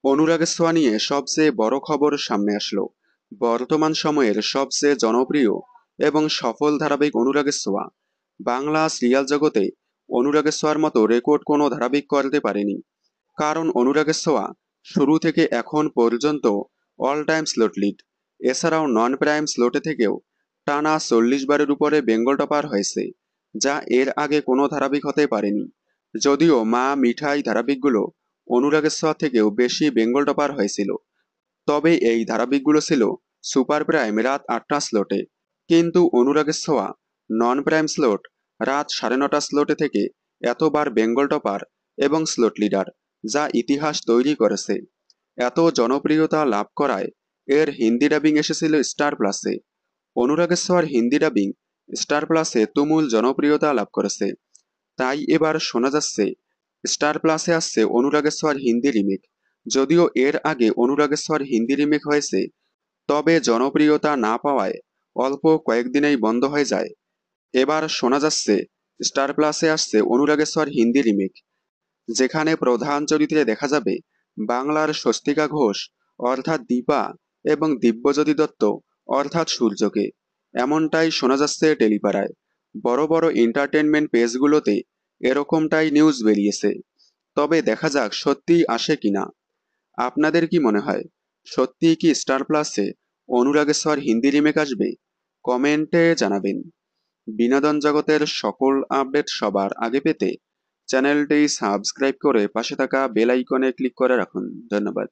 অনুরাগের ছোঁয়া নিয়ে সবচেয়ে বড় খবর সামনে আসলো। বর্তমান সময়ের সবচেয়ে জনপ্রিয় এবং সফল ধারাবাহিক অনুরাগের ছোঁয়া। বাংলা সিরিয়াল জগতে অনুরাগের ছোঁয়ার মতো রেকর্ড কোনো ধারাবাহিক করতে পারেনি। কারণ অনুরাগের ছোঁয়া শুরু থেকে এখন পর্যন্ত অল টাইম স্লট লিড। এছাড়াও নন প্রাইম স্লটে থেকেও টানা 40 বারের উপরে বেঙ্গল টপার হয়েছে, যা এর আগে কোনো ধারাবাহিক হতে পারেনি। যদিও মা মিঠাই ধারাবাহিকগুলো অনুরাগের ছোঁয়া থেকেও বেশি বেঙ্গল টপার হয়েছিল, তবে এই ধারাবাহিকগুলো ছিল সুপার প্রাইম রাত 8টা স্লটে। কিন্তু অনুরাগের ছোঁয়া নন প্রাইম স্লট রাত 9:30 স্লটে থেকে এতবার বেঙ্গল টপার এবং স্লট লিডার, যা ইতিহাস তৈরি করেছে। এত জনপ্রিয়তা লাভ করায় এর হিন্দি ডাবিং এসেছিল স্টার প্লাসে। অনুরাগের ছোঁয়ার হিন্দি ডাবিং স্টার প্লাসে তুমুল জনপ্রিয়তা লাভ করেছে। তাই এবার শোনা যাচ্ছে স্টার প্লাসে আসছে অনুরাগের ছোঁয়ার হিন্দি রিমেক। যদিও এর আগে অনুরাগের ছোঁয়ার হিন্দি রিমেক হয়েছে, তবে জনপ্রিয়তা না পাওয়ায় অল্প কয়েকদিনেই বন্ধ হয়ে যায়। এবার শোনা যাচ্ছে স্টার প্লাসে আসছে অনুরাগের ছোঁয়ার হিন্দি রিমেক, যেখানে প্রধান চরিত্রে দেখা যাবে বাংলার স্বস্তিকা ঘোষ অর্থাৎ দীপা এবং দিব্যজ্যোতি দত্ত অর্থাৎ সূর্যকে। এমনটাই শোনা যাচ্ছে টেলিপাড়ায়। বড় বড় এন্টারটেনমেন্ট পেজগুলোতে এরকমটাই নিউজ বেরিয়েছে। তবে দেখা যাক সত্যিই আসে কিনা। আপনাদের কি মনে হয়, সত্যিই কি স্টার প্লাসে অনুরাগের ছোঁয়ার হিন্দি রিমেক আসবে? কমেন্টে জানাবেন। বিনোদন জগতের সকল আপডেট সবার আগে পেতে চ্যানেলটি সাবস্ক্রাইব করে পাশে থাকা বেল আইকনে ক্লিক করে রাখুন। ধন্যবাদ।